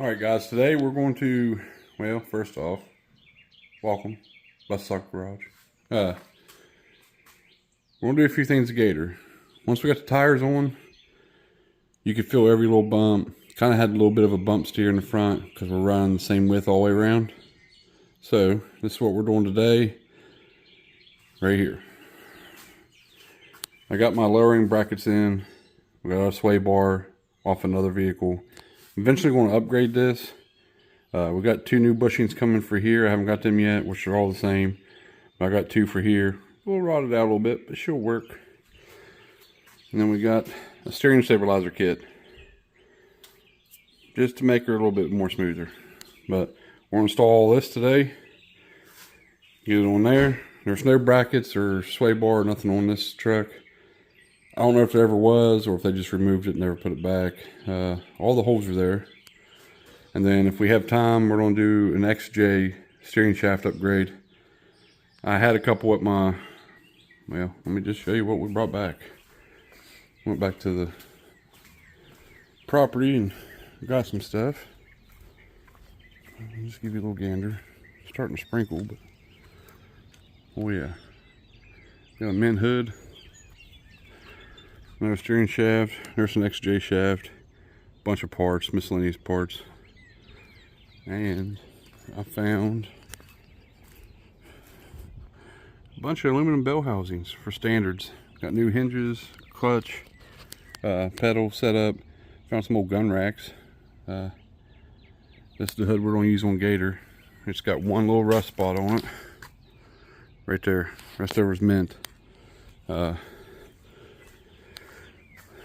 Alright guys, today we're going to, well, first off, welcome, Bus Stock Garage. We're going to do a few things to Gator. Once we got the tires on, you could feel every little bump. Kind of had a little bit of a bump steer in the front because we're running the same width all the way around. So, this is what we're doing today, right here. I got my lowering brackets in. We got our sway bar off another vehicle. Eventually going to upgrade this. We got two new bushings coming for here. I haven't got them yet, which are all the same. But I got two for here. A little rotted out a little bit, but she'll work. And then we got a steering stabilizer kit, just to make her a little bit more smoother. But we're going to install all this today. Get it on there. There's no brackets or sway bar or nothing on this truck. I don't know if there ever was or if they just removed it and never put it back. All the holes are there. And then if we have time, we're going to do an XJ steering shaft upgrade. I had a couple at my, well, let me just show you what we brought back. Went back to the property and got some stuff. I'll just give you a little gander. It's starting to sprinkle, but oh yeah. Got a mint hood. Another steering shaft. There's an XJ shaft. Bunch of parts, miscellaneous parts. And I found a bunch of aluminum bell housings for standards. Got new hinges, clutch, pedal setup. Found some old gun racks. This is the hood we're going to use on Gator. It's got one little rust spot on it. Right there. Rest over is mint.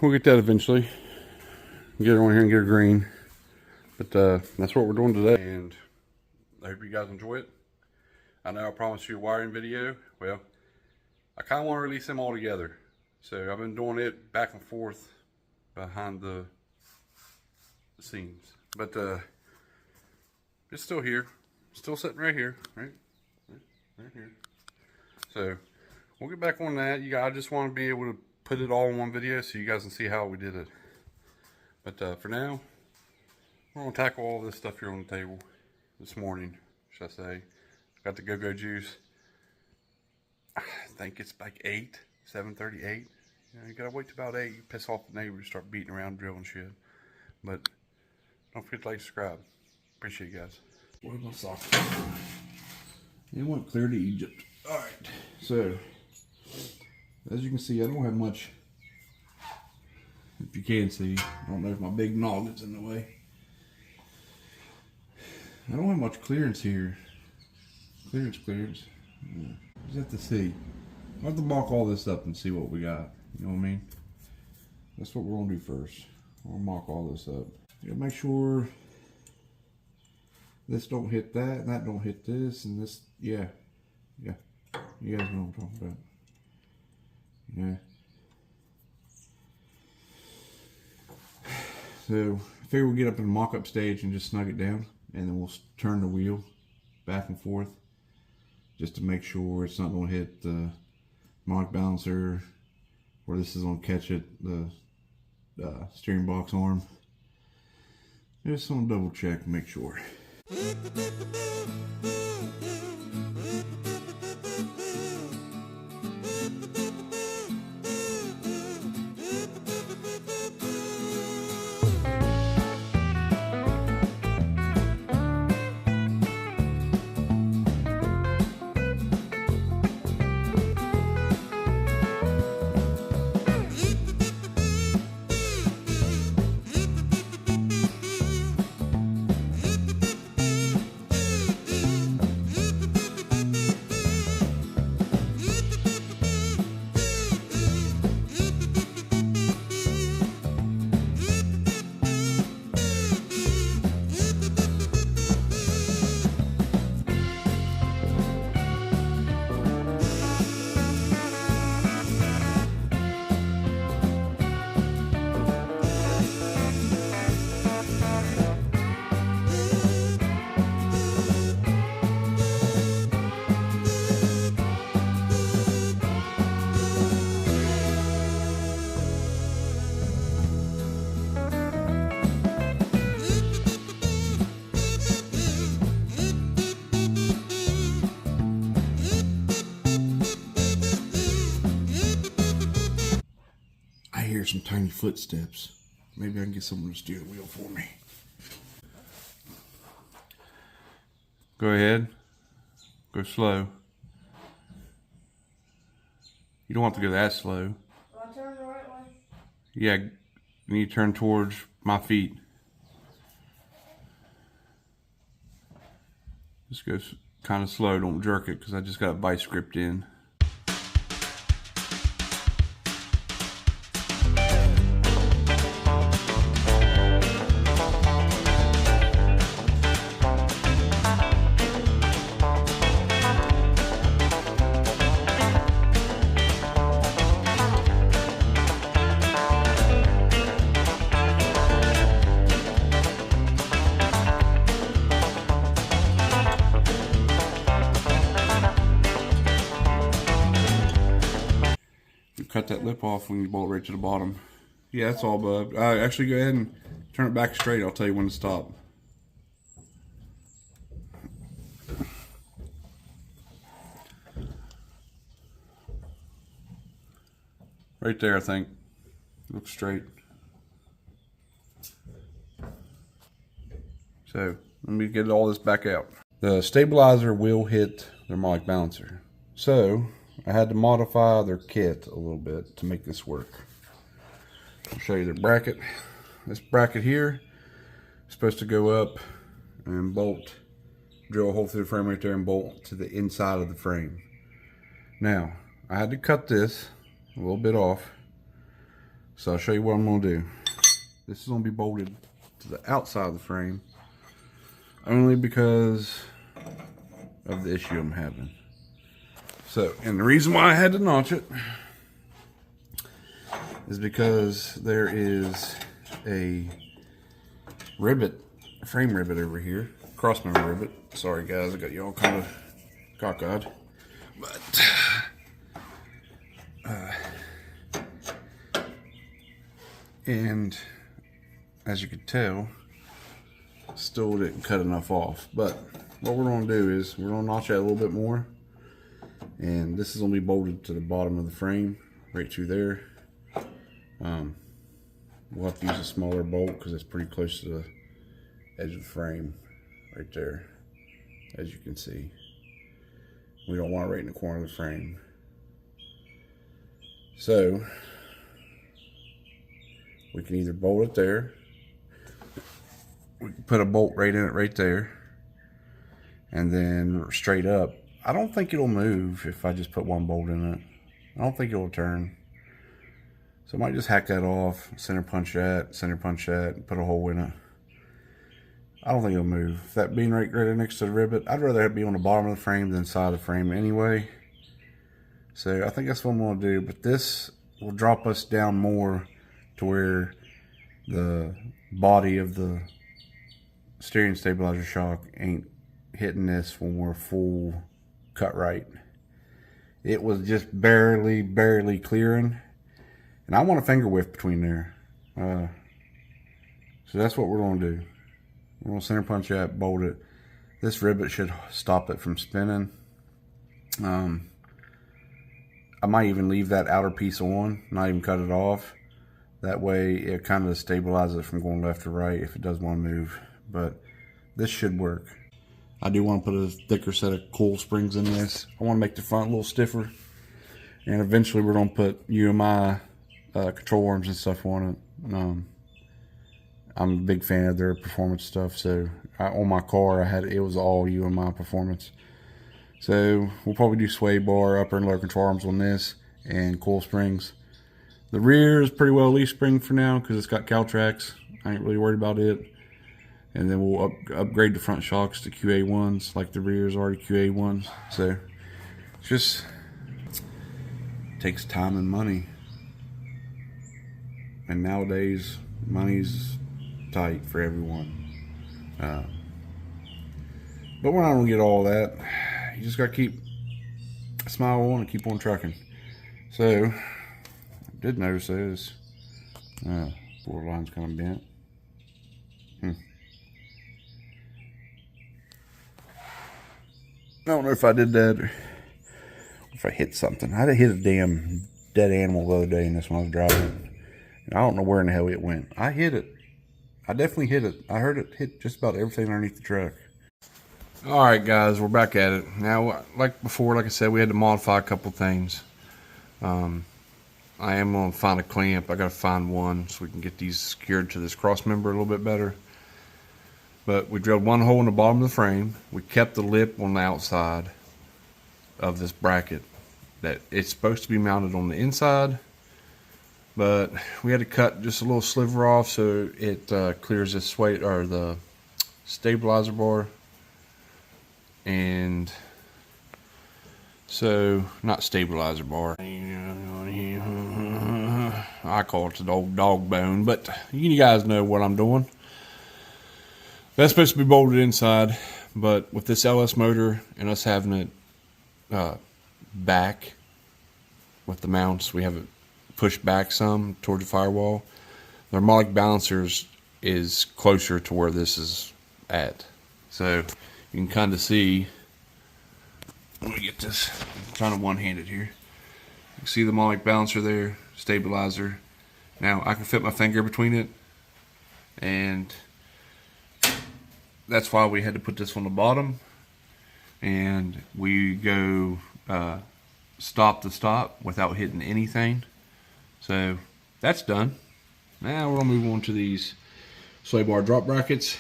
We'll get that eventually. Get her on here and get her green. But that's what we're doing today. And I hope you guys enjoy it. I know I promised you a wiring video. Well, I kind of want to release them all together. So I've been doing it back and forth behind the scenes. But it's still here. Still sitting right here. Right here. So we'll get back on that. I just want to be able to put it all in one video so you guys can see how we did it. But for now, we're going to tackle all this stuff here on the table this morning, should I say. Got the go-go juice. I think it's like 7:38. You know, you got to wait till about 8. You piss off the neighbors, start beating around, drilling shit. But don't forget to like, subscribe. Appreciate you guys. Where's my socks? They went clear to Egypt. Alright, so as you can see, I don't have much. If you can see, I don't know if my big noggin's in the way. I don't have much clearance here. Clearance. Yeah. Just have to see. I'll have to mock all this up and see what we got. You know what I mean? That's what we're gonna do first. We'll mock all this up. You gotta make sure this don't hit that, and that don't hit this, and this, yeah. You guys know what I'm talking about. Yeah. So I figure we'll get up in the mock-up stage and just snug it down, and then we'll turn the wheel back and forth just to make sure it's not going to hit the mock balancer, or this is going to catch it, the steering box arm. Just going to double check and make sure. hear some tiny footsteps. Maybe I can get someone to steer the wheel for me. Go ahead. Go slow. You don't have to go that slow. Will I turn the right way? Yeah, you need to turn towards my feet. Just go kind of slow. Don't jerk it because I just got vice gripped in. Cut that lip off when you bolt right to the bottom. Yeah, that's all, bub. Actually, go ahead and turn it back straight. I'll tell you when to stop. Right there, I think. Look straight. So, let me get all this back out. The stabilizer will hit the harmonic balancer. So, I had to modify their kit a little bit to make this work. I'll show you the bracket. This bracket here is supposed to go up and bolt, drill a hole through the frame right there and bolt to the inside of the frame. Now, I had to cut this a little bit off. So I'll show you what I'm going to do. This is going to be bolted to the outside of the frame only because of the issue I'm having. So, and the reason why I had to notch it is because there is a rivet, a frame rivet over here, crossmember rivet. Sorry guys, I got you all kind of cockeyed. But, and as you can tell, still didn't cut enough off. But what we're going to do is we're going to notch that a little bit more. And this is going to be bolted to the bottom of the frame, right through there. We'll have to use a smaller bolt because it's pretty close to the edge of the frame, right there, as you can see. We don't want it right in the corner of the frame. So, we can either bolt it there, we can put a bolt right in it right there, and then straight up. I don't think it'll move if I just put one bolt in it. I don't think it'll turn. So I might just hack that off, center punch that, and put a hole in it. I don't think it'll move. That being right next to the rivet, I'd rather it be on the bottom of the frame than side of the frame anyway. So I think that's what I'm going to do. But this will drop us down more to where the body of the steering stabilizer shock ain't hitting this when we're full cut right. It was just barely clearing, and I want a finger width between there. So that's what we're going to do. We're going to center punch that, bolt it. This rivet should stop it from spinning. I might even leave that outer piece on, not even cut it off. That way it kind of stabilizes it from going left or right if it does want to move. But this should work. I do want to put a thicker set of coil springs in this. I want to make the front a little stiffer. And eventually we're going to put UMI control arms and stuff on it. I'm a big fan of their performance stuff. So on my car, it was all UMI performance. So we'll probably do sway bar, upper and lower control arms on this, and coil springs. The rear is pretty well leaf spring for now because it's got Caltrax. I ain't really worried about it. And then we'll upgrade the front shocks to QA1s, like the rear is already QA1s. So it's just takes time and money. And nowadays, money's tight for everyone. But we're not gonna get all that. You just gotta keep a smile on and keep on trucking. So I did notice this. Borderline's kind of bent. I don't know if I did that or if I hit something. I hit a damn dead animal the other day in this when I was driving. I don't know where in the hell it went. I hit it. I definitely hit it. I heard it hit just about everything underneath the truck. All right, guys, we're back at it. Now, like before, like I said, we had to modify a couple things. I am going to find a clamp. I got to find one so we can get these secured to this cross member a little bit better. But we drilled one hole in the bottom of the frame. We kept the lip on the outside of this bracket. That it's supposed to be mounted on the inside, but we had to cut just a little sliver off so it clears this weight or the stabilizer bar. And so, not stabilizer bar, I call it the old dog bone, but you guys know what I'm doing. That's supposed to be bolted inside, but with this LS motor and us having it back with the mounts, we have it pushed back some towards the firewall. The harmonic balancers is closer to where this is at, so you can kind of see. Let me get this. I'm trying to one-hand it here. You can see the harmonic balancer there, stabilizer. Now I can fit my finger between it, and that's why we had to put this on the bottom. And we go stop to stop without hitting anything. So that's done. Now we're gonna move on to these sway bar drop brackets.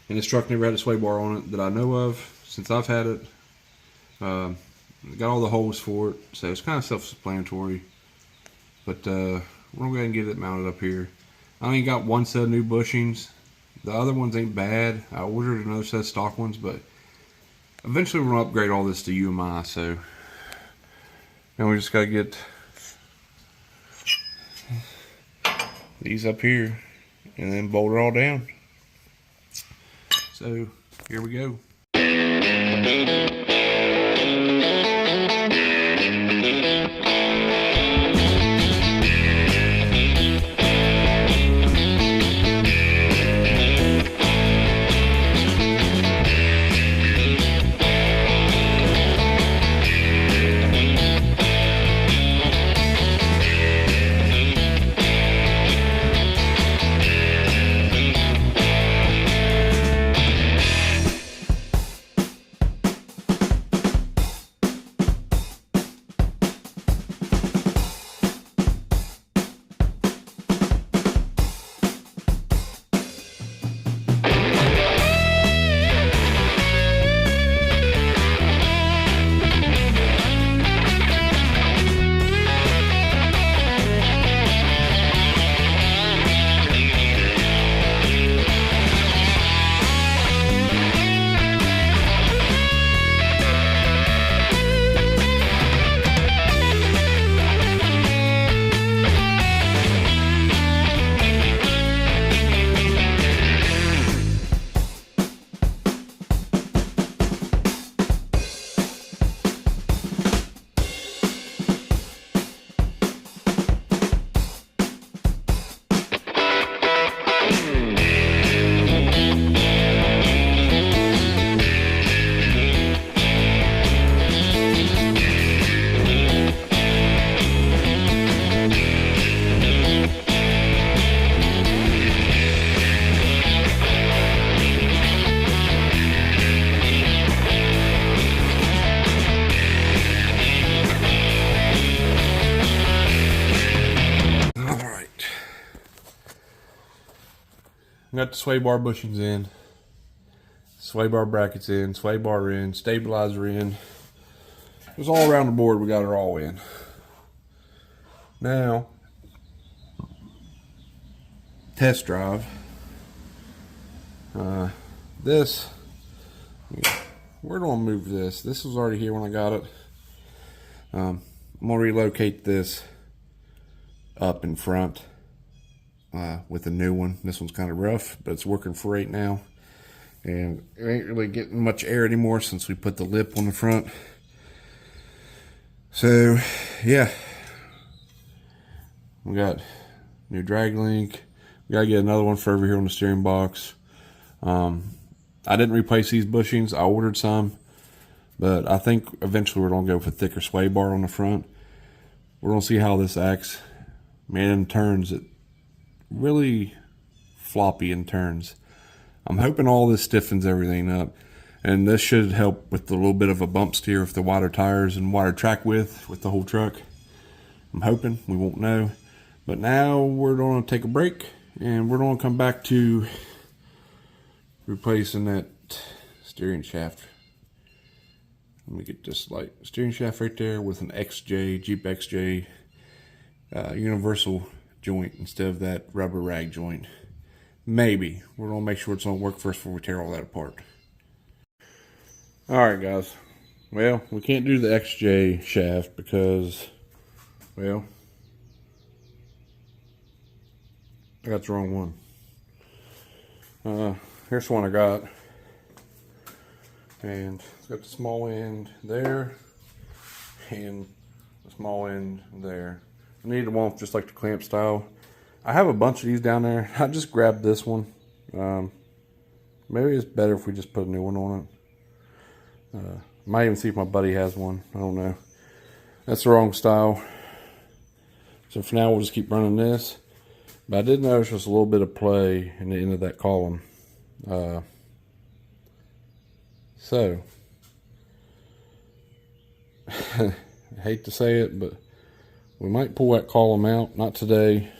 And this truck never had a sway bar on it that I know of since I've had it. Got all the holes for it, so it's kind of self-explanatory. But we're gonna go ahead and get it mounted up here. I only got one set of new bushings. The other ones ain't bad. I ordered another set of stock ones, but eventually we're gonna upgrade all this to UMI. So now we just gotta get these up here and then bolt it all down. So here we go. Got the sway bar bushings in, sway bar brackets in, sway bar in, stabilizer in. It was all around the board. We got it all in. Now, test drive. This, where do I move this? This was already here when I got it. I'm gonna relocate this up in front. With a new one. This one's kind of rough, but it's working for right now. And it ain't really getting much air anymore since we put the lip on the front. So, yeah. We got new drag link. We gotta get another one for over here on the steering box. I didn't replace these bushings. I ordered some. But I think eventually we're gonna go for thicker sway bar on the front. We're gonna see how this acts. Man, in turns, really floppy in turns. I'm hoping all this stiffens everything up, and this should help with a little bit of a bump steer with the wider tires and wider track width with the whole truck. I'm hoping. We won't know. But now we're going to take a break, and we're going to come back to replacing that steering shaft. Let me get this light. Steering shaft right there with an XJ, Jeep XJ universal joint instead of that rubber rag joint. Maybe. We're going to make sure it's going to work first before we tear all that apart. Alright guys. Well, we can't do the XJ shaft because, well, I got the wrong one. Here's the one I got. And it's got the small end there and the small end there. I need one just like the clamp style. I have a bunch of these down there. I just grabbed this one. Maybe it's better if we just put a new one on it. Might even see if my buddy has one. I don't know. That's the wrong style. So for now we'll just keep running this. But I did notice just a little bit of play in the end of that column. So, I hate to say it, but we might pull that column out. Not today.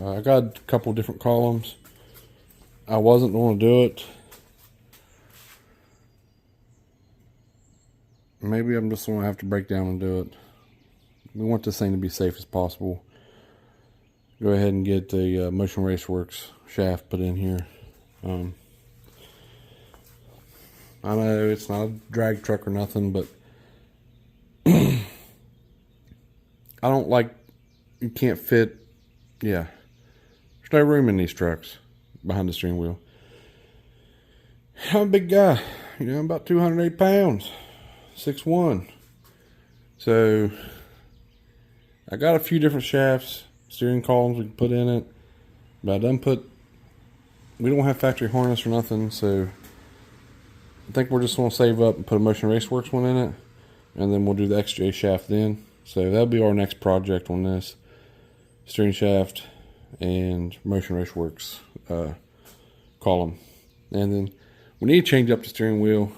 I got a couple different columns. I wasn't going to do it. Maybe I'm just going to have to break down and do it. We want this thing to be safe as possible. Go ahead and get the Motion Raceworks shaft put in here. I know it's not a drag truck or nothing, but I don't like, you can't fit, yeah. There's no room in these trucks behind the steering wheel. I'm a big guy, you know, I'm about 208 pounds, 6'1". So I got a few different shafts, steering columns we can put in it, but I done put, we don't have factory harness or nothing, so I think we're just going to save up and put a Motion Raceworks one in it, and then we'll do the XJ shaft then. So that'll be our next project on this. Steering shaft and Motion Raceworks column. And then we need to change up the steering wheel.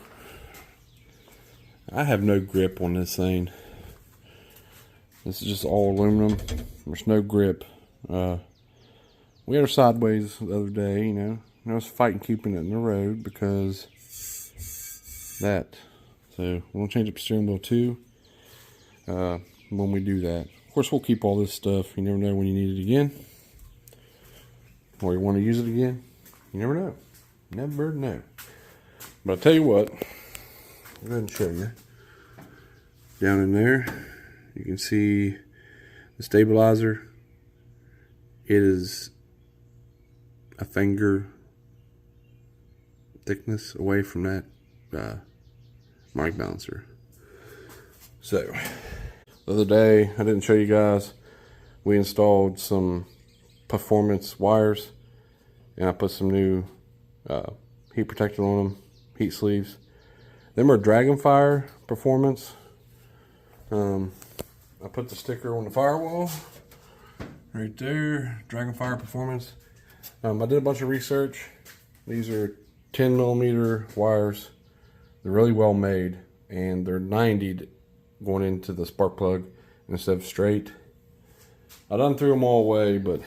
I have no grip on this thing. This is just all aluminum. There's no grip. We had her sideways the other day, you know. I was fighting keeping it in the road because that. So we're going to change up the steering wheel too when we do that. Of course, we'll keep all this stuff. You never know when you need it again. Or you want to use it again. You never know. Never know. But I'll tell you what. I'll go ahead and show you. Down in there, you can see the stabilizer. It is a finger thickness away from that mic balancer. So the other day, I didn't show you guys, we installed some performance wires, and I put some new heat protector on them, heat sleeves. Them are Dragonfire Performance. I put the sticker on the firewall right there, Dragonfire Performance. I did a bunch of research. These are 10mm wires. They're really well made, and they're 90 going into the spark plug instead of straight. I done threw them all away, but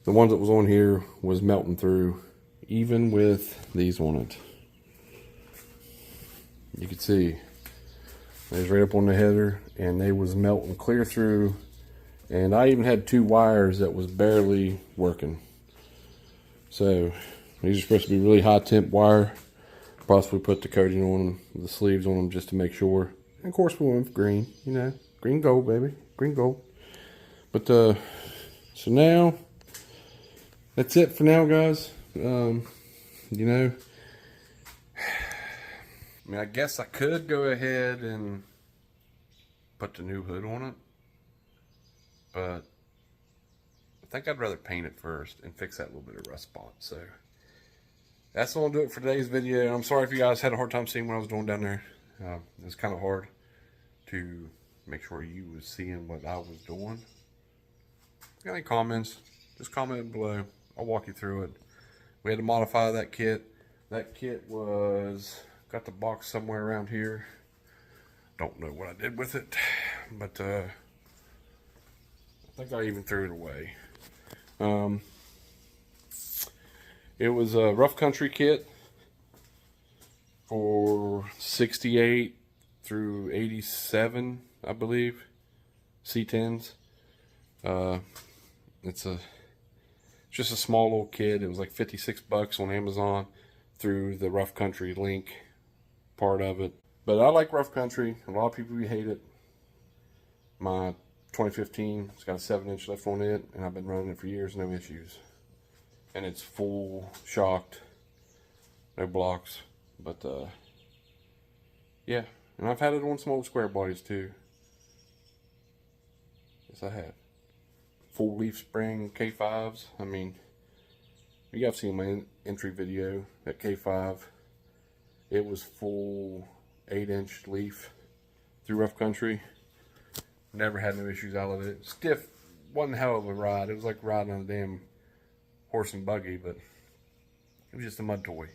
the ones that was on here was melting through, even with these on it. You can see they was right up on the header, and they was melting clear through. And I even had 2 wires that was barely working. So these are supposed to be really high temp wire. Possibly put the coating on them, the sleeves on them, just to make sure. And of course we went with green, you know, green gold, baby, green gold. But so now that's it for now, guys. You know, I mean, I guess I could go ahead and put the new hood on it, but I think I'd rather paint it first and fix that little bit of rust spot. So that's all I'll do it for today's video. I'm sorry if you guys had a hard time seeing what I was doing down there. It was kind of hard to make sure you was seeing what I was doing. Got any comments? just comment below. I'll walk you through it. We had to modify that kit. That kit was, got the box somewhere around here. Don't know what I did with it, but I think I even threw it away. It was a rough country kit for 68 through 87, I believe. C10s. It's just a small little kit. It was like 56 bucks on Amazon through the rough country link part of it. But I like rough country. A lot of people hate it. My 2015, it's got a 7-inch left on it, and I've been running it for years, no issues. And it's full shocked, no blocks. But yeah, and I've had it on some old Squarebodies too. Yes, I have. Full leaf spring K5s. I mean, you guys have seen my entry video, that K5. It was full 8-inch leaf through rough country. Never had no issues out of it. Stiff, wasn't a hell of a ride. It was like riding on a damn horse and buggy, but it was just a mud toy.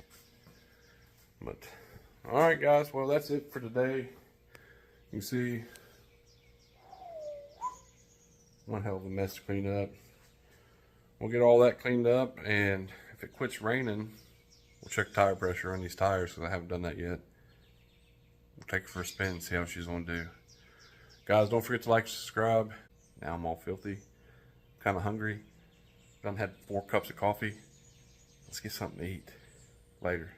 But alright guys, well that's it for today. You can see one hell of a mess to clean up. We'll get all that cleaned up, and if it quits raining, we'll check tire pressure on these tires, because I haven't done that yet. We'll take her for a spin and see how she's going to do. Guys, don't forget to like and subscribe. Now I'm all filthy, kind of hungry. Done had 4 cups of coffee. Let's get something to eat. Later.